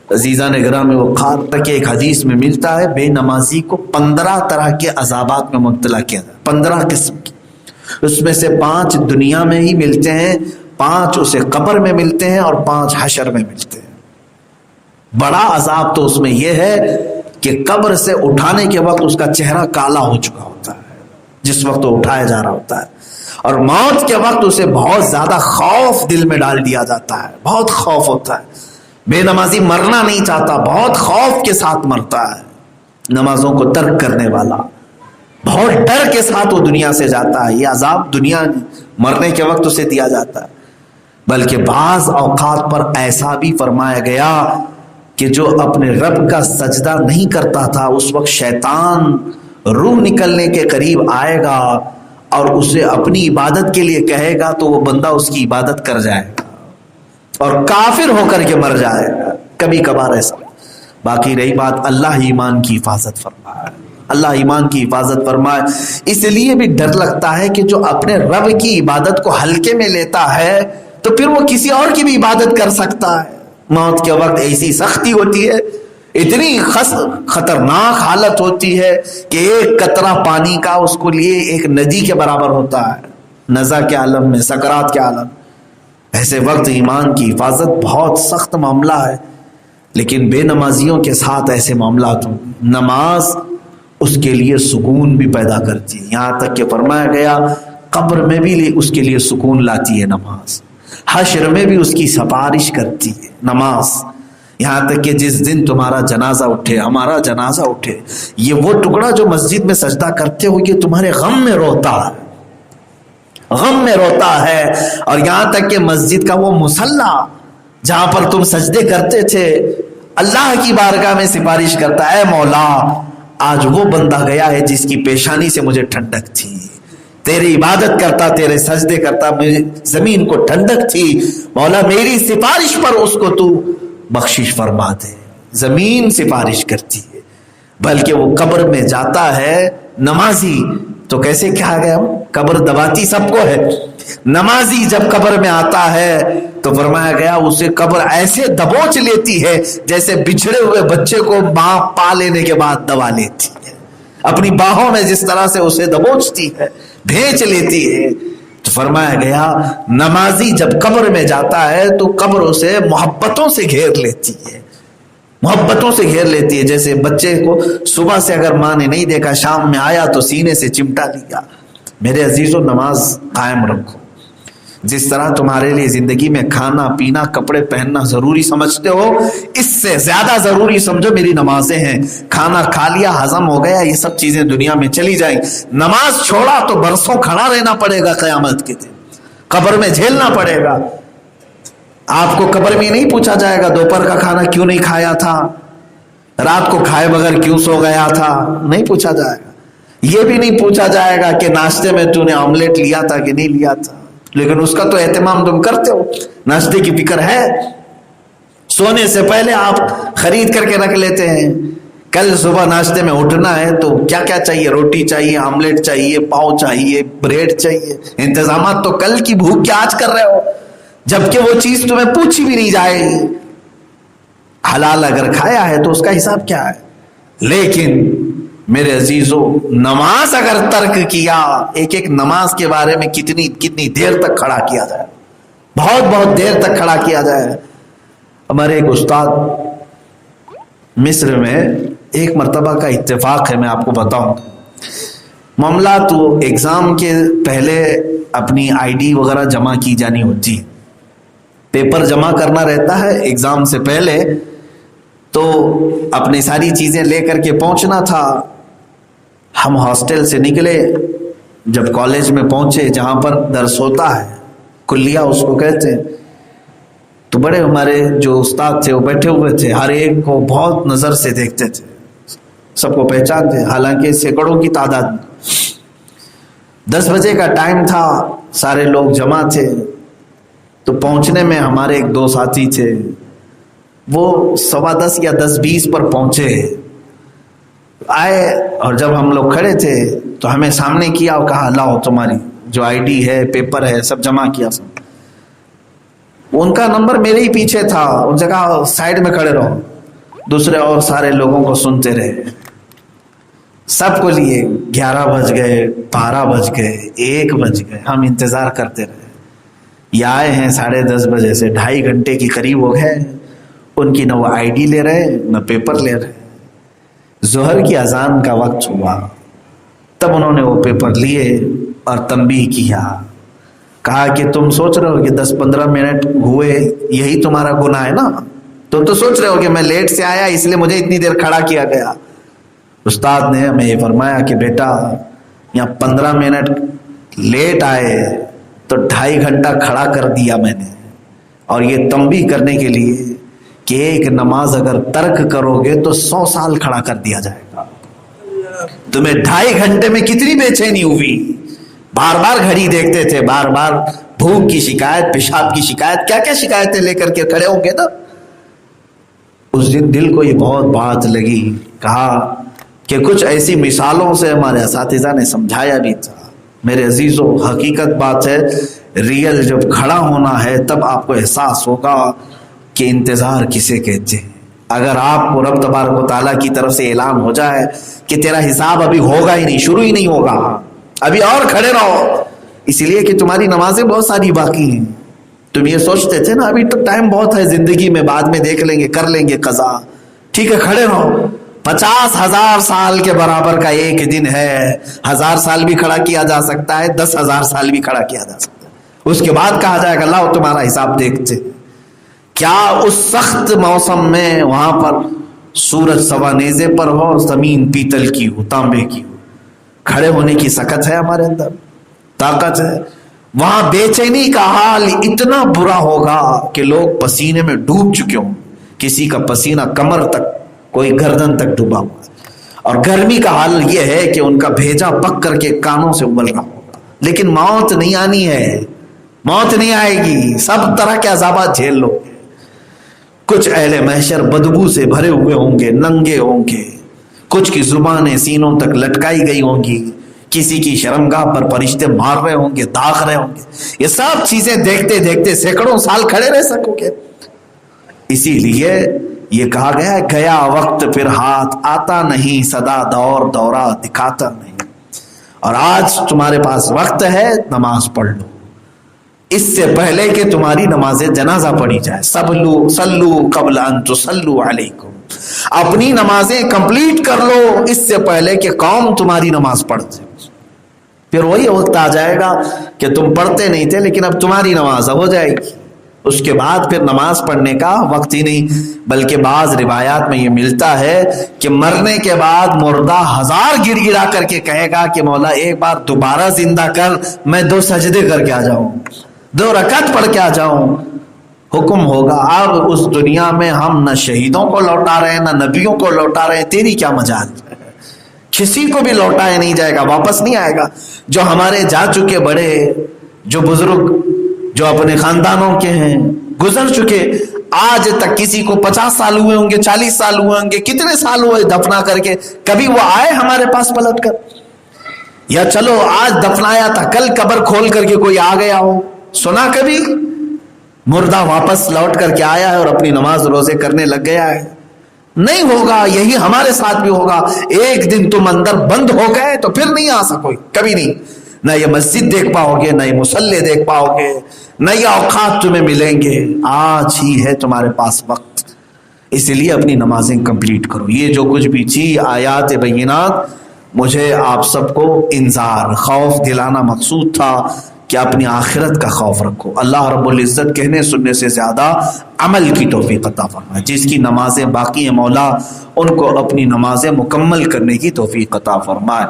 عزیزان گرامی وقار تک ایک حدیث میں ملتا ہے بے نمازی کو 15 طرح کے عذابات میں مبتلا کیا جائے، 15 قسم کی، اس میں سے 5 دنیا میں ہی ملتے ہیں، 5 اسے قبر میں ملتے ہیں اور 5 حشر میں ملتے ہیں۔ بڑا عذاب تو اس میں یہ ہے کہ قبر سے اٹھانے کے وقت اس کا چہرہ کالا ہو چکا ہوتا ہے جس وقت وہ اٹھایا جا رہا ہوتا ہے، اور موت کے وقت اسے بہت زیادہ خوف دل میں ڈال دیا جاتا ہے، بہت خوف ہوتا ہے۔ بے نمازی مرنا نہیں چاہتا، بہت خوف کے ساتھ مرتا ہے، نمازوں کو ترک کرنے والا بہت ڈر کے ساتھ وہ دنیا سے جاتا ہے۔ یہ عذاب دنیا مرنے کے وقت اسے دیا جاتا ہے۔ بلکہ بعض اوقات پر ایسا بھی فرمایا گیا کہ جو اپنے رب کا سجدہ نہیں کرتا تھا، اس وقت شیطان روح نکلنے کے قریب آئے گا اور اسے اپنی عبادت کے لیے کہے گا تو وہ بندہ اس کی عبادت کر جائے گا اور کافر ہو کر کے مر جائے گا، کبھی کبھار ایسا۔ باقی رہی بات، اللہ ایمان کی حفاظت فرمائے، اللہ ایمان کی حفاظت فرمائے۔ اس لیے بھی ڈر لگتا ہے کہ جو اپنے رب کی عبادت کو ہلکے میں لیتا ہے تو پھر وہ کسی اور کی بھی عبادت کر سکتا ہے۔ موت کے وقت ایسی سختی ہوتی ہے، اتنی خطرناک حالت ہوتی ہے کہ ایک قطرہ پانی کا اس کو لیے ایک ندی کے برابر ہوتا ہے، نزا کے عالم میں، سکرات کے عالم۔ ایسے وقت ایمان کی حفاظت بہت سخت معاملہ ہے، لیکن بے نمازیوں کے ساتھ ایسے معاملات ہوں۔ نماز اس کے لیے سکون بھی پیدا کرتی ہے، یہاں تک کہ فرمایا گیا قبر میں بھی اس کے لیے سکون لاتی ہے نماز، حشر میں بھی اس کی سفارش کرتی ہے نماز۔ یہاں تک کہ جس دن تمہارا جنازہ اٹھے، ہمارا جنازہ اٹھے، یہ وہ ٹکڑا جو مسجد میں سجدہ کرتے ہو یہ تمہارے غم میں روتا ہے، غم میں روتا ہے۔ اور یہاں تک کہ مسجد کا وہ مصلی جہاں پر تم سجدے کرتے تھے، اللہ کی بارگاہ میں سفارش کرتا ہے، اے مولا آج وہ بندہ گیا ہے جس کی پیشانی سے مجھے ٹھنڈک تھی، تیری عبادت کرتا، تیرے سجدے کرتا، مجھے زمین کو ٹھنڈک تھی، مولا میری سفارش پر اس کو تو بخشش فرما دے۔ زمین سفارش کرتی ہے۔ بلکہ وہ قبر میں جاتا ہے نمازی تو کیسے کہا گیا، قبر دباتی سب کو ہے، نمازی جب قبر میں آتا ہے تو فرمایا گیا اسے قبر ایسے دبوچ لیتی ہے جیسے بچھڑے ہوئے بچے کو ماں پا لینے کے بعد دبا لیتی ہے، اپنی باہوں میں جس طرح سے اسے دبوچتی ہے، بھینچ لیتی ہے۔ تو فرمایا گیا نمازی جب قبر میں جاتا ہے تو قبر اسے محبتوں سے گھیر لیتی ہے، محبتوں سے گھیر لیتی ہے۔ جیسے بچے کو صبح سے اگر ماں نے نہیں دیکھا، شام میں آیا تو سینے سے چمٹا لیا۔ میرے عزیزو نماز قائم رکھو، جس طرح تمہارے لیے زندگی میں کھانا پینا کپڑے پہننا ضروری سمجھتے ہو، اس سے زیادہ ضروری سمجھو میری نمازیں ہیں۔ کھانا کھا لیا، ہضم ہو گیا، یہ سب چیزیں دنیا میں چلی جائیں، نماز چھوڑا تو برسوں کھڑا رہنا پڑے گا، قیامت کے دن قبر میں جھیلنا پڑے گا۔ آپ کو قبر میں نہیں پوچھا جائے گا دوپہر کا کھانا کیوں نہیں کھایا تھا، رات کو کھائے بغیر کیوں سو گیا تھا، نہیں پوچھا جائے گا۔ یہ بھی نہیں پوچھا جائے گا کہ ناشتے میں تو نے آملیٹ لیا تھا کہ نہیں لیا تھا، لیکن اس کا تو اہتمام تم کرتے ہو، ناشتے کی فکر ہے، سونے سے پہلے آپ خرید کر کے رکھ لیتے ہیں۔ کل صبح ناشتے میں اٹھنا ہے تو کیا کیا چاہیے، روٹی چاہیے، آملیٹ چاہیے، پاؤ چاہیے، بریڈ چاہیے، انتظامات تو کل کی بھوک کے آج کر رہے ہو، جبکہ وہ چیز تمہیں پوچھی بھی نہیں جائے گی۔ حلال اگر کھایا ہے تو اس کا حساب کیا ہے، لیکن میرے عزیزو نماز اگر ترک کیا، ایک ایک نماز کے بارے میں کتنی دیر تک کھڑا کیا جائے، بہت دیر تک کھڑا کیا جائے۔ ہمارے ایک استاد مصر میں ایک مرتبہ کا اتفاق ہے، میں آپ کو بتاؤں، معاملہ تو ایگزام کے پہلے اپنی آئی ڈی وغیرہ جمع کی جانی ہوتی، پیپر جمع کرنا رہتا ہے ایگزام سے پہلے، تو اپنی ساری چیزیں لے کر کے پہنچنا تھا۔ ہم ہاسٹل سے نکلے، جب کالج میں پہنچے جہاں پر درس ہوتا ہے، کلیہ اس کو کہتے ہیں، تو بڑے ہمارے جو استاد تھے وہ بیٹھے ہوئے تھے، ہر ایک کو بہت نظر سے دیکھتے تھے، سب کو پہچانتے، حالانکہ سینکڑوں کی تعداد میں۔ 10 بجے کا ٹائم تھا، سارے لوگ جمع تھے، تو پہنچنے میں ہمارے ایک دو ساتھی تھے، وہ 10:15 یا 10:20 پر پہنچے آئے، اور جب ہم لوگ کھڑے تھے تو ہمیں سامنے کیا اور کہا لاؤ تمہاری جو آئی ڈی ہے، پیپر ہے، سب جمع کیا۔ سب ان کا نمبر میرے ہی پیچھے تھا، ان سے کہا سائڈ میں کھڑے رہو، دوسرے اور سارے لوگوں کو سنتے رہے، سب کو لیے 11 بج گئے، 12 بج گئے، 1 بج گئے، ہم انتظار کرتے رہے۔ یہ آئے ہیں 10:30 بجے سے، 2.5 گھنٹے کی قریب ہو گئے، ان کی نہ وہ آئی ڈی لے رہے نہ پیپر لے رہے۔ ظہر کی اذان کا وقت ہوا، تب انہوں نے وہ پیپر لیے اور تنبیہ کیا، کہا کہ تم سوچ رہے ہو کہ 10-15 منٹ ہوئے یہی تمہارا گناہ ہے نا، تم تو سوچ رہے ہو کہ میں لیٹ سے آیا اس لیے مجھے اتنی دیر کھڑا کیا گیا۔ استاد نے ہمیں یہ فرمایا کہ بیٹا یہاں 15 منٹ لیٹ آئے تو 2.5 گھنٹہ کھڑا کر دیا میں نے، اور یہ تنبیہ کرنے کے لیے کہ ایک نماز اگر ترک کرو گے تو 100 سال کھڑا کر دیا جائے گا۔ تمہیں 2.5 گھنٹے میں کتنی بے چینی ہوئی، بار بار گھڑی دیکھتے تھے، بار بار بھوک کی شکایت، پیشاب کی شکایت، کیا کیا شکایتیں لے کر کے کھڑے ہوں گے نا۔ اس دن دل کو یہ بہت بات لگی، کہا کہ کچھ ایسی مثالوں سے ہمارے اساتذہ نے سمجھایا بھی تھا۔ میرے عزیزو، حقیقت بات ہے، ریئل جب کھڑا ہونا ہے تب آپ کو احساس ہوگا کہ انتظار کسے کہتے ہیں۔ اگر آپ کو رب تبارک و تعالیٰ کی طرف سے اعلان ہو جائے کہ تیرا حساب ابھی ہوگا ہی نہیں، شروع ہی نہیں ہوگا، ابھی اور کھڑے رہو، اس لیے کہ تمہاری نمازیں بہت ساری باقی ہیں۔ تم یہ سوچتے تھے نا ابھی تو ٹائم بہت ہے زندگی میں، بعد میں دیکھ لیں گے، کر لیں گے قضا، ٹھیک ہے کھڑے رہو۔ 50,000 سال کے برابر کا ایک دن ہے، 1000 سال بھی کھڑا کیا جا سکتا ہے، 10,000 سال بھی کھڑا کیا جا سکتا ہے، اس کے بعد کہا جائے گا اللہ تمہارا حساب دیکھتے۔ کیا اس سخت موسم میں وہاں پر سورج سوا نیزے پر ہو اور زمین پیتل کی ہو، تانبے کی ہو، کھڑے ہونے کی سکت ہے ہمارے اندر، طاقت ہے؟ وہاں بے چینی کا حال اتنا برا ہوگا کہ لوگ پسینے میں ڈوب چکے ہوں، کسی کا پسینہ کمر تک، کوئی گردن تک ڈوبا ہوا ہے، اور گرمی کا حال یہ ہے کہ ان کا بھیجا پک کر کے کانوں سے ابل رہا ہوگا۔ لیکن موت نہیں آنی ہے، موت نہیں آئے گی، سب طرح کے عذابات جھیل لو گے۔ کچھ اہل محشر بدبو سے بھرے ہوئے ہوں گے، ننگے ہوں گے، کچھ کی زبانیں سینوں تک لٹکائی گئی ہوں گی، کسی کی شرمگاہ پر فرشتے مار رہے ہوں گے، داغ رہے ہوں گے۔ یہ سب چیزیں دیکھتے دیکھتے سینکڑوں سال کھڑے رہ سکو گے؟ اسی لیے یہ کہا گیا، گیا وقت پھر ہاتھ آتا نہیں، صدا دور دورہ دکھاتا نہیں۔ اور آج تمہارے پاس وقت ہے، نماز پڑھ لو اس سے پہلے کہ تمہاری نماز جنازہ پڑھی جائے۔ صلو قبل ان تصلوا علیکم، اپنی نمازیں کمپلیٹ کر لو اس سے پہلے کہ قوم تمہاری نماز پڑھ جائے۔ پھر وہی وقت آ جائے گا کہ تم پڑھتے نہیں تھے لیکن اب تمہاری نماز ہو جائے گی، اس کے بعد پھر نماز پڑھنے کا وقت ہی نہیں۔ بلکہ بعض روایات میں یہ ملتا ہے کہ مرنے کے بعد مردہ 1000 گڑ گڑا کر کے کہے گا کہ مولا ایک بار دوبارہ زندہ کر، میں 2 سجدے کر کے آ جاؤں، 2 رکعت پڑھ کے آ جاؤں۔ حکم ہوگا اب اس دنیا میں ہم نہ شہیدوں کو لوٹا رہے ہیں نہ نبیوں کو لوٹا رہے ہیں، تیری کیا مجال، کسی کو بھی لوٹایا نہیں جائے گا، واپس نہیں آئے گا۔ جو ہمارے جا چکے بڑے، جو بزرگ، جو اپنے خاندانوں کے ہیں، گزر چکے، آج تک کسی کو 50 سال ہوئے ہوں گے، 40 سال ہوئے ہوں گے، کتنے سال ہوئے دفنا کر کے، کبھی وہ آئے ہمارے پاس پلٹ کر؟ یا چلو آج دفنایا تھا، کل قبر کھول کر کے کوئی آ گیا ہو، سنا کبھی؟ مردہ واپس لوٹ کر کے آیا ہے اور اپنی نماز روزے کرنے لگ گیا ہے؟ نہیں ہوگا۔ یہی ہمارے ساتھ بھی ہوگا، ایک دن تم اندر بند ہو گئے تو پھر نہیں آ سکو گے، کبھی نہیں، نہ یہ مسجد دیکھ پاؤ گے، نہ یہ مصلی دیکھ پاؤ گے، نہ یہ اوقات تمہیں ملیں گے۔ آج ہی ہے تمہارے پاس وقت، اس لیے اپنی نمازیں کمپلیٹ کرو۔ یہ جو کچھ بھی تھی آیات بینات، مجھے آپ سب کو انذار، خوف دلانا مقصود تھا کہ اپنی آخرت کا خوف رکھو۔ اللہ رب العزت کہنے سننے سے زیادہ عمل کی توفیق عطا فرمائے۔ جس کی نمازیں باقی ہیں مولا ان کو اپنی نمازیں مکمل کرنے کی توفیق عطا فرمائے۔